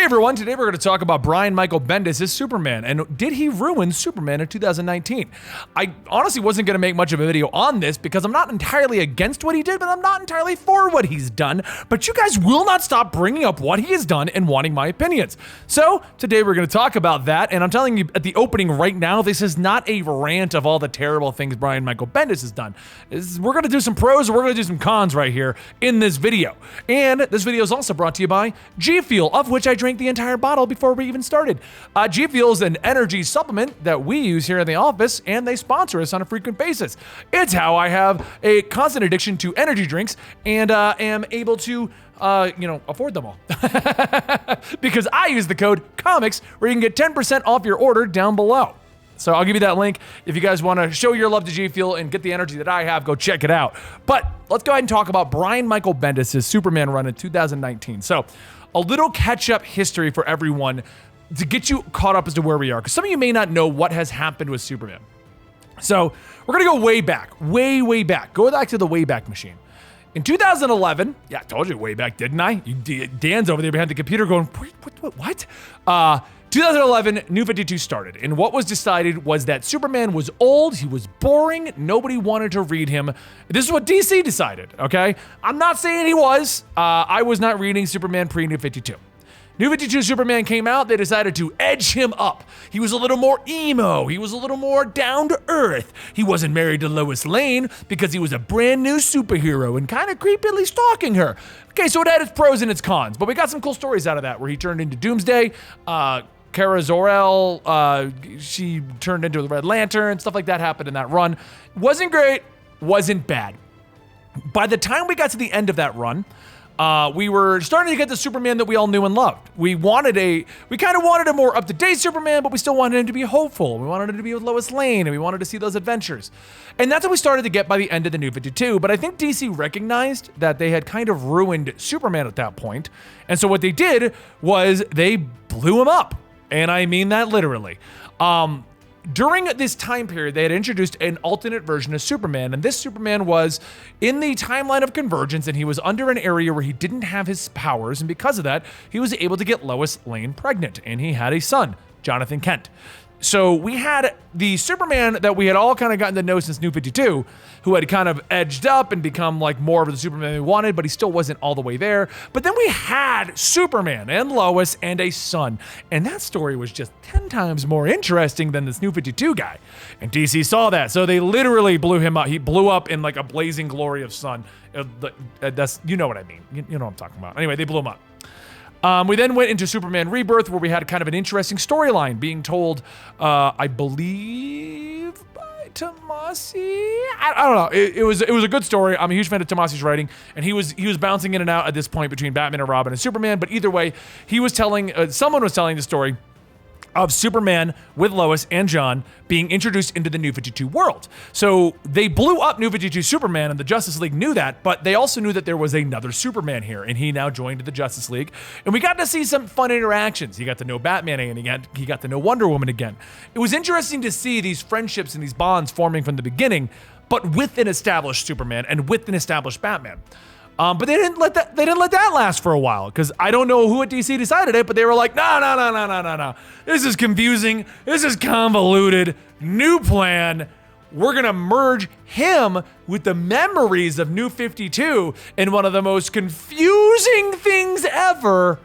everyone, today we're going to talk about Brian Michael Bendis' Superman, and did he ruin Superman in 2019? I honestly wasn't going to make much of a video on this because I'm not entirely against what he did, but I'm not entirely for what he's done, but you guys will not stop bringing up what he has done and wanting my opinions. So today we're going to talk about that, and I'm telling you at the opening right now, this is not a rant of all the terrible things Brian Michael Bendis has done. We're going to do some pros and we're going to do some cons right here in this video. And this video is also brought to you by G Fuel, of which I drank the entire bottle before we even started. G Fuel is an energy supplement that we use here in the office, and they sponsor us on a frequent basis. It's how I have a constant addiction to energy drinks and am able to afford them all. Because I use the code COMICS, where you can get 10% off your order down below. So I'll give you that link. If you guys want to show your love to G Fuel and get the energy that I have, go check it out. But let's go ahead and talk about Brian Michael Bendis' Superman run in 2019. So a little catch-up history for everyone to get you caught up as to where we are, because some of you may not know what has happened with Superman. So we're going to go way back, way back. Go back to the Wayback Machine. In 2011, yeah, I told you way back, didn't I? Dan's over there behind the computer going, what? 2011, New 52 started, and what was decided was that Superman was old, he was boring, nobody wanted to read him. This is what DC decided, okay? I'm not saying he was. I was not reading Superman pre-New 52. New 52 Superman came out, they decided to edge him up. He was a little more emo, he was a little more down to earth. He wasn't married to Lois Lane because he was a brand new superhero and kind of creepily stalking her. Okay, so it had its pros and its cons, but we got some cool stories out of that where he turned into Doomsday, Kara Zor-El, she turned into the Red Lantern, stuff like that happened in that run. Wasn't great, wasn't bad. By the time we got to the end of that run, we were starting to get the Superman that we all knew and loved. We kind of wanted a more up-to-date Superman, but we still wanted him to be hopeful. We wanted him to be with Lois Lane, and we wanted to see those adventures. And that's what we started to get by the end of the New 52, but I think DC recognized that they had kind of ruined Superman at that point, and so what they did was they blew him up. And I mean that literally. During this time period, they had introduced an alternate version of Superman, and this Superman was in the timeline of Convergence, and he was under an area where he didn't have his powers, and because of that, he was able to get Lois Lane pregnant, and he had a son, Jonathan Kent. So we had the Superman that we had all kind of gotten to know since New 52, who had kind of edged up and become like more of the Superman we wanted, but he still wasn't all the way there. But then we had Superman and Lois and a son, and that story was just 10 times more interesting than this New 52 guy. And DC saw that, so they literally blew him up. He blew up in like a blazing glory of sun. That's, you know what I mean. You know what I'm talking about. Anyway, they blew him up. We then went into Superman Rebirth, where we had kind of an interesting storyline being told, I believe, by Tomasi. I don't know. It was a good story. I'm a huge fan of Tomasi's writing, and he was bouncing in and out at this point between Batman and Robin and Superman. But either way, he was telling someone was telling the story of Superman with Lois and John being introduced into the New 52 world. So they blew up New 52 Superman, and the Justice League knew that, but they also knew that there was another Superman here, and he now joined the Justice League. And we got to see some fun interactions. He got to know Batman again, he got to know Wonder Woman again. It was interesting to see these friendships and these bonds forming from the beginning, but with an established Superman and with an established Batman. But they didn't let that last for a while, because I don't know who at DC decided it, but they were like, no. This is confusing. This is convoluted. New plan. We're going to merge him with the memories of New 52 in one of the most confusing things ever.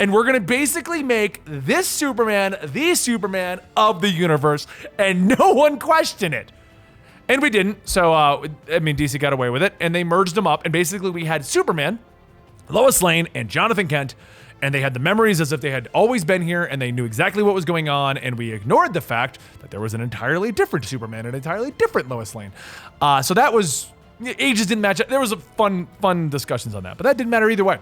And we're going to basically make this Superman the Superman of the universe, and no one question it. And we didn't, so, DC got away with it, and they merged them up, and basically we had Superman, Lois Lane, and Jonathan Kent, and they had the memories as if they had always been here, and they knew exactly what was going on, and we ignored the fact that there was an entirely different Superman, an entirely different Lois Lane. So that was, ages didn't match up. There was a fun discussions on that, but that didn't matter either way.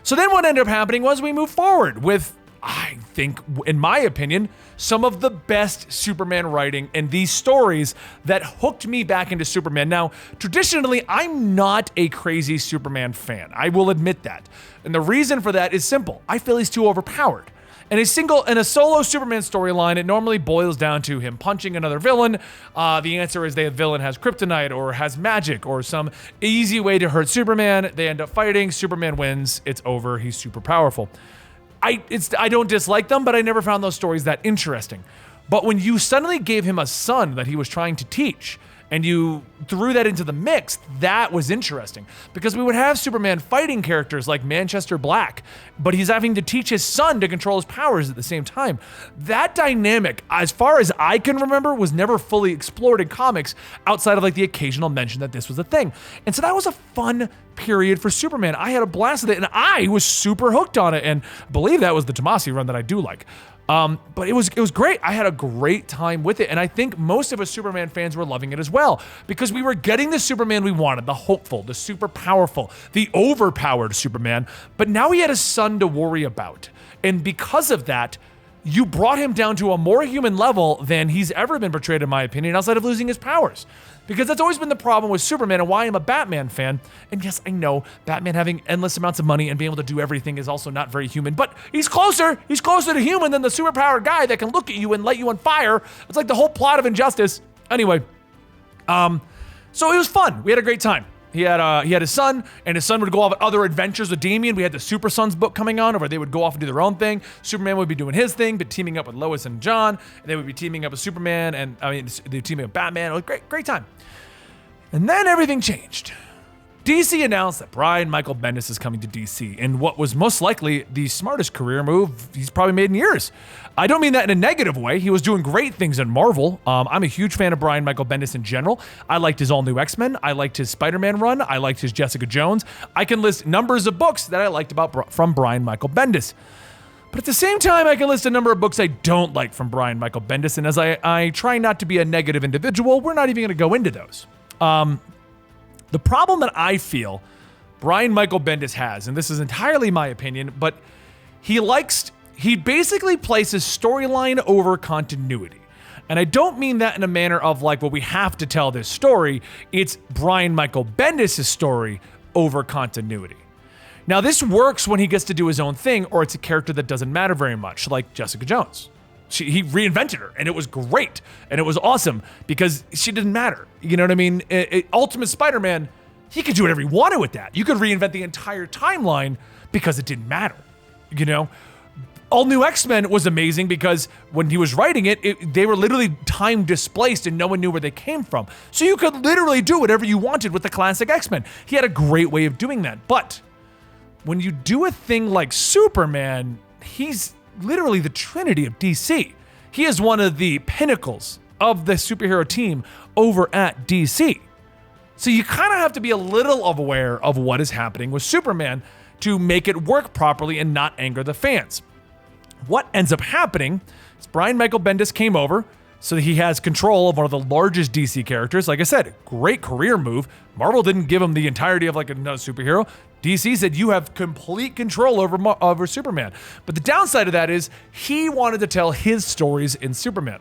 So then what ended up happening was we moved forward with, I think, in my opinion, some of the best Superman writing and these stories that hooked me back into Superman. Now, traditionally, I'm not a crazy Superman fan. I will admit that. And the reason for that is simple. I feel he's too overpowered. In a solo Superman storyline, it normally boils down to him punching another villain. The answer is the villain has kryptonite or has magic or some easy way to hurt Superman. They end up fighting. Superman wins. It's over. He's super powerful. I don't dislike them, but I never found those stories that interesting. But when you suddenly gave him a son that he was trying to teach, and you threw that into the mix, that was interesting. Because we would have Superman fighting characters like Manchester Black, but he's having to teach his son to control his powers at the same time. That dynamic, as far as I can remember, was never fully explored in comics outside of like the occasional mention that this was a thing. And so that was a fun period for Superman. I had a blast with it, and I was super hooked on it. And I believe that was the Tomasi run that I do like. But it was great. I had a great time with it. And I think most of us Superman fans were loving it as well, because we were getting the Superman we wanted, the hopeful, the super powerful, the overpowered Superman. But now he had a son to worry about. And because of that, you brought him down to a more human level than he's ever been portrayed, in my opinion, outside of losing his powers. Because that's always been the problem with Superman and why I'm a Batman fan. And yes, I know Batman having endless amounts of money and being able to do everything is also not very human, but he's closer to human than the superpowered guy that can look at you and light you on fire. It's like the whole plot of Injustice. Anyway, so it was fun. We had a great time. He had his son, and his son would go off other adventures with Damian. We had the Super Sons book coming on, where they would go off and do their own thing. Superman would be doing his thing, but teaming up with Lois and John. And they would be teaming up with Superman, and they teaming up with Batman. It was great time. And then everything changed. DC announced that Brian Michael Bendis is coming to DC, in what was most likely the smartest career move he's probably made in years. I don't mean that in a negative way. He was doing great things in Marvel. I'm a huge fan of Brian Michael Bendis in general. I liked his all-new X-Men. I liked his Spider-Man run. I liked his Jessica Jones. I can list numbers of books that I liked from Brian Michael Bendis. But at the same time, I can list a number of books I don't like from Brian Michael Bendis, and as I try not to be a negative individual, we're not even going to go into those. The problem that I feel Brian Michael Bendis has, and this is entirely my opinion, but he basically places storyline over continuity. And I don't mean that in a manner of like, well, we have to tell this story. It's Brian Michael Bendis' story over continuity. Now, this works when he gets to do his own thing, or it's a character that doesn't matter very much, like Jessica Jones. He reinvented her, and it was great, and it was awesome because she didn't matter. You know what I mean? Ultimate Spider-Man, he could do whatever he wanted with that. You could reinvent the entire timeline because it didn't matter. You know, All New X-Men was amazing because when he was writing it, they were literally time displaced, and no one knew where they came from. So you could literally do whatever you wanted with the classic X-Men. He had a great way of doing that. But when you do a thing like Superman, he's literally the trinity of DC. He is one of the pinnacles of the superhero team over at DC. So you kind of have to be a little aware of what is happening with Superman to make it work properly and not anger the fans. What ends up happening is Brian Michael Bendis came over, so he has control of one of the largest DC characters. Like I said, great career move. Marvel didn't give him the entirety of like another superhero. DC said, you have complete control over Superman. But the downside of that is he wanted to tell his stories in Superman.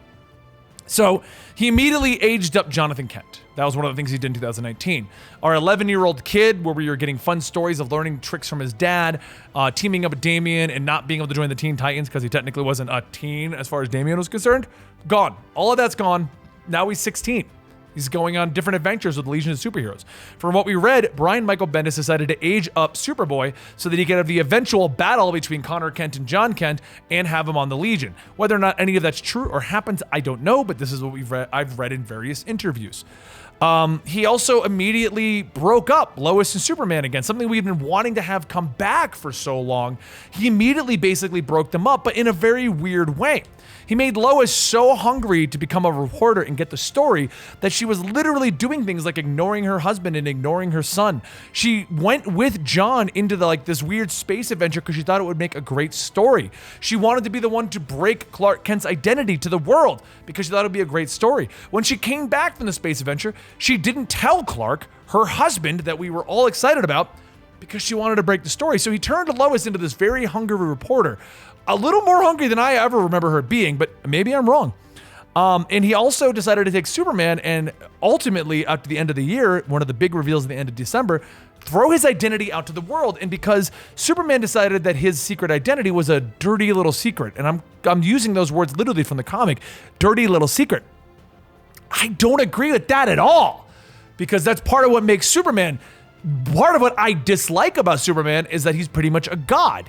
So he immediately aged up Jonathan Kent. That was one of the things he did in 2019. Our 11-year-old kid, where we were getting fun stories of learning tricks from his dad, teaming up with Damian and not being able to join the Teen Titans because he technically wasn't a teen as far as Damian was concerned, gone. All of that's gone. Now he's 16. He's going on different adventures with Legion of Superheroes. From what we read, Brian Michael Bendis decided to age up Superboy so that he could have the eventual battle between Connor Kent and John Kent and have him on the Legion. Whether or not any of that's true or happens, I don't know, but this is what I've read in various interviews. He also immediately broke up Lois and Superman again, something we've been wanting to have come back for so long. He immediately basically broke them up, but in a very weird way. He made Lois so hungry to become a reporter and get the story that she was literally doing things like ignoring her husband and ignoring her son. She went with John into this weird space adventure because she thought it would make a great story. She wanted to be the one to break Clark Kent's identity to the world because she thought it would be a great story. When she came back from the space adventure, she didn't tell Clark, her husband, that we were all excited about, because she wanted to break the story. So he turned Lois into this very hungry reporter. A little more hungry than I ever remember her being, but maybe I'm wrong. And he also decided to take Superman and ultimately, after the end of the year, one of the big reveals at the end of December, throw his identity out to the world. And because Superman decided that his secret identity was a dirty little secret, and I'm using those words literally from the comic, dirty little secret. I don't agree with that at all, because that's part of what makes Superman. Part of what I dislike about Superman is that he's pretty much a god.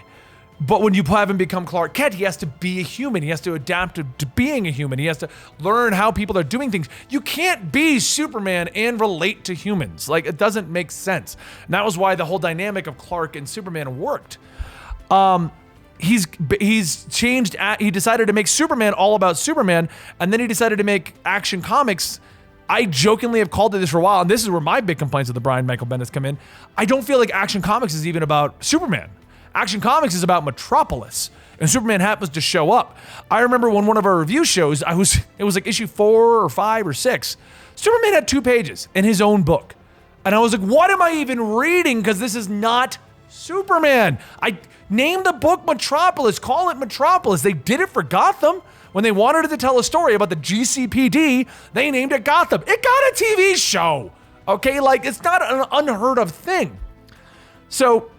But when you have him become Clark Kent, he has to be a human. He has to adapt to being a human. He has to learn how people are doing things. You can't be Superman and relate to humans. Like, it doesn't make sense. And that was why the whole dynamic of Clark and Superman worked. He's changed. He decided to make Superman all about Superman, and then he decided to make Action Comics. I jokingly have called it this for a while, and this is where my big complaints of the Brian Michael Bendis come in. I don't feel like Action Comics is even about Superman. Action Comics is about Metropolis, and Superman happens to show up. I remember when one of our review shows, it was like issue 4 or 5 or 6. Superman had 2 pages in his own book. And I was like, what am I even reading? Because this is not Superman. I named the book Metropolis, call it Metropolis. They did it for Gotham. When they wanted to tell a story about the GCPD, they named it Gotham. It got a TV show. Okay, like, it's not an unheard of thing. So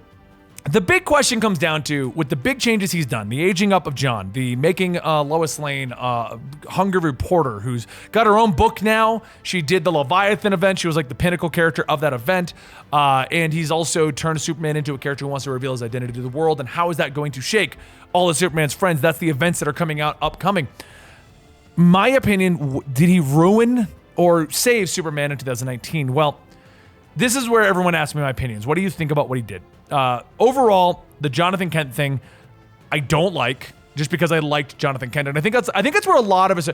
the big question comes down to, with the big changes he's done, the aging up of John, the making Lois Lane Hunger reporter, who's got her own book now. She did the Leviathan event. She was like the pinnacle character of that event. And he's also turned Superman into a character who wants to reveal his identity to the world. And how is that going to shake all of Superman's friends? That's the events that are coming out upcoming. My opinion, did he ruin or save Superman in 2019? Well, this is where everyone asks me my opinions. What do you think about what he did? Overall, the Jonathan Kent thing, I don't like, just because I liked Jonathan Kent. And I think that's where a lot of us,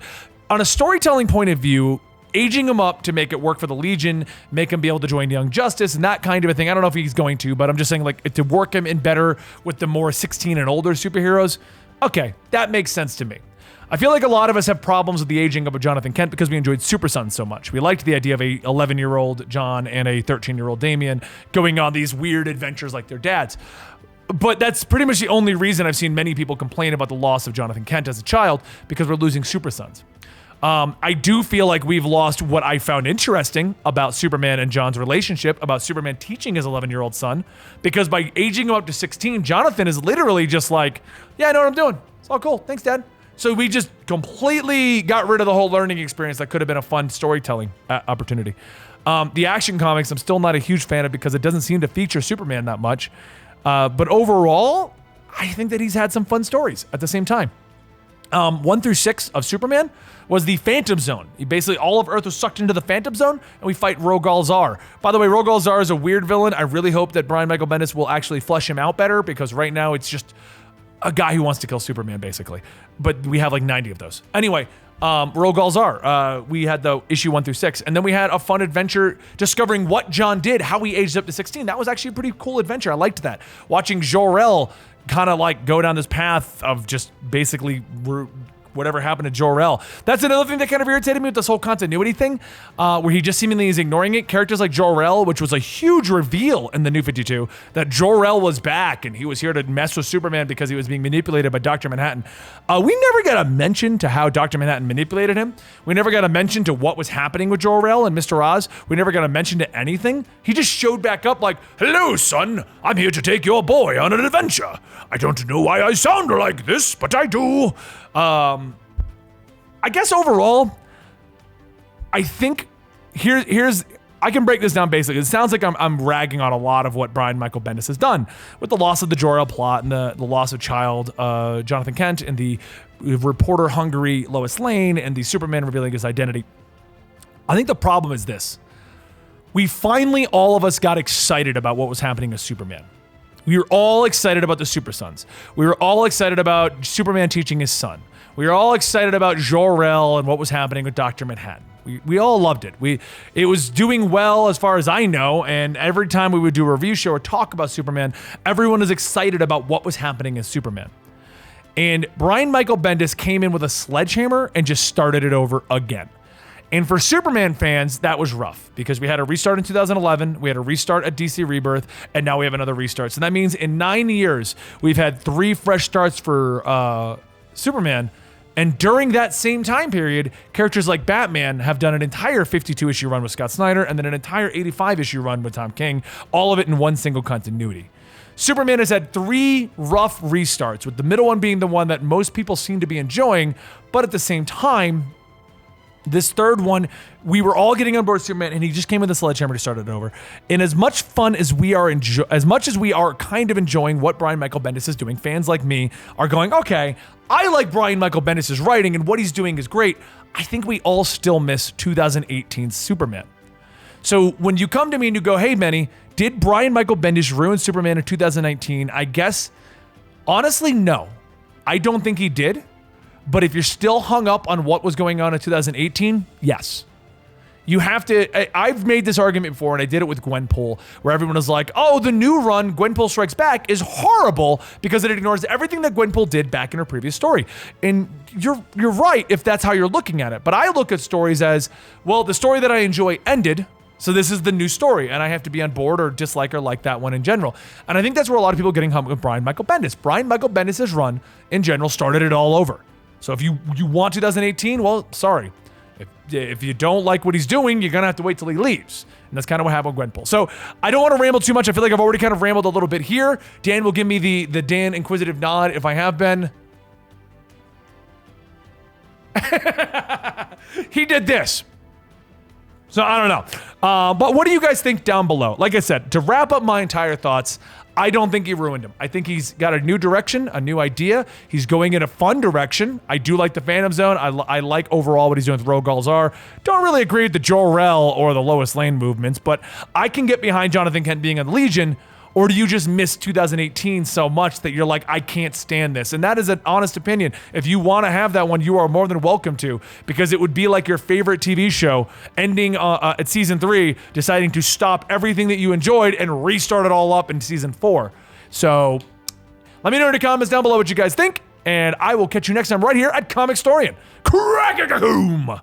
on a storytelling point of view, aging him up to make it work for the Legion, make him be able to join Young Justice and that kind of a thing. I don't know if he's going to, but I'm just saying, like, to work him in better with the more 16 and older superheroes. Okay, that makes sense to me. I feel like a lot of us have problems with the aging of a Jonathan Kent because we enjoyed Super Sons so much. We liked the idea of a 11-year-old John and a 13-year-old Damian going on these weird adventures like their dads. But that's pretty much the only reason I've seen many people complain about the loss of Jonathan Kent as a child, because we're losing Super Sons. I do feel like we've lost what I found interesting about Superman and John's relationship, about Superman teaching his 11-year-old son, because by aging him up to 16, Jonathan is literally just like, yeah, I know what I'm doing. It's all cool. Thanks, Dad. So we just completely got rid of the whole learning experience that could have been a fun storytelling opportunity. The Action Comics, I'm still not a huge fan of because it doesn't seem to feature Superman that much. But overall, I think that he's had some fun stories at the same time. 1 through 6 of Superman was the Phantom Zone. Basically, all of Earth was sucked into the Phantom Zone, and we fight Rogol Zar. By the way, Rogol Zar is a weird villain. I really hope that Brian Michael Bendis will actually flesh him out better, because right now it's just a guy who wants to kill Superman, basically. But we have like 90 of those. Anyway, Rogol Zar, we had the issue 1 through 6, and then we had a fun adventure discovering what John did, how he aged up to 16. That was actually a pretty cool adventure. I liked that. Watching Jor-El kind of like go down this path of just basically whatever happened to Jor-El. That's another thing that kind of irritated me with this whole continuity thing, where he just seemingly is ignoring it. Characters like Jor-El, which was a huge reveal in the New 52, that Jor-El was back and he was here to mess with Superman because he was being manipulated by Dr. Manhattan. We never got a mention to how Dr. Manhattan manipulated him. We never got a mention to what was happening with Jor-El and Mr. Oz. We never got a mention to anything. He just showed back up like, hello, son. I'm here to take your boy on an adventure. I don't know why I sound like this, but I do. I guess overall, I think here's I can break this down basically. It sounds like I'm ragging on a lot of what Brian Michael Bendis has done with the loss of the Jor-El plot and the loss of child Jonathan Kent and the reporter hungry Lois Lane and the Superman revealing his identity. I think the problem is this. We finally, all of us, got excited about what was happening with Superman. We were all excited about the Super Sons. We were all excited about Superman teaching his son. We were all excited about Jor-El and what was happening with Dr. Manhattan. We all loved it. It was doing well as far as I know, and every time we would do a review show or talk about Superman, everyone was excited about what was happening in Superman. And Brian Michael Bendis came in with a sledgehammer and just started it over again. And for Superman fans, that was rough because we had a restart in 2011, we had a restart at DC Rebirth, and now we have another restart. So that means in 9 years, we've had 3 fresh starts for Superman. And during that same time period, characters like Batman have done an entire 52-issue run with Scott Snyder and then an entire 85-issue run with Tom King, all of it in one single continuity. Superman has had 3 rough restarts, with the middle one being the one that most people seem to be enjoying, but at the same time, This third one, we were all getting on board Superman, and he just came with a sledgehammer to start it over. And as much fun as we are, as much as we are kind of enjoying what Brian Michael Bendis is doing, fans like me are going, okay, I like Brian Michael Bendis' writing, and what he's doing is great. I think we all still miss 2018's Superman. So when you come to me and you go, hey, Manny, did Brian Michael Bendis ruin Superman in 2019? I guess, honestly, no. I don't think he did. But if you're still hung up on what was going on in 2018, yes. You have to, I've made this argument before, and I did it with Gwenpool, where everyone was like, oh, the new run, Gwenpool Strikes Back, is horrible because it ignores everything that Gwenpool did back in her previous story. And you're right if that's how you're looking at it. But I look at stories as, well, the story that I enjoy ended, so this is the new story, and I have to be on board or dislike or like that one in general. And I think that's where a lot of people are getting hung up with Brian Michael Bendis. Brian Michael Bendis' run, in general, started it all over. So if you want 2018, well, sorry. If you don't like what he's doing, you're going to have to wait till he leaves. And that's kind of what happened with Gwenpool. So I don't want to ramble too much. I feel like I've already kind of rambled a little bit here. Dan will give me the Dan Inquisitive nod if I have been. He did this. So I don't know. But what do you guys think down below? Like I said, to wrap up my entire thoughts, I don't think he ruined him. I think he's got a new direction, a new idea. He's going in a fun direction. I do like the Phantom Zone. I like overall what he's doing with Rogal Zar. Don't really agree with the Jor-El or the Lois Lane movements, but I can get behind Jonathan Kent being on Legion. Or do you just miss 2018 so much that you're like, I can't stand this? And that is an honest opinion. If you want to have that one, you are more than welcome to, because it would be like your favorite TV show ending at season 3, deciding to stop everything that you enjoyed and restart it all up in season 4. So let me know in the comments down below what you guys think, and I will catch you next time right here at Comicstorian. Crack-a-cahoom!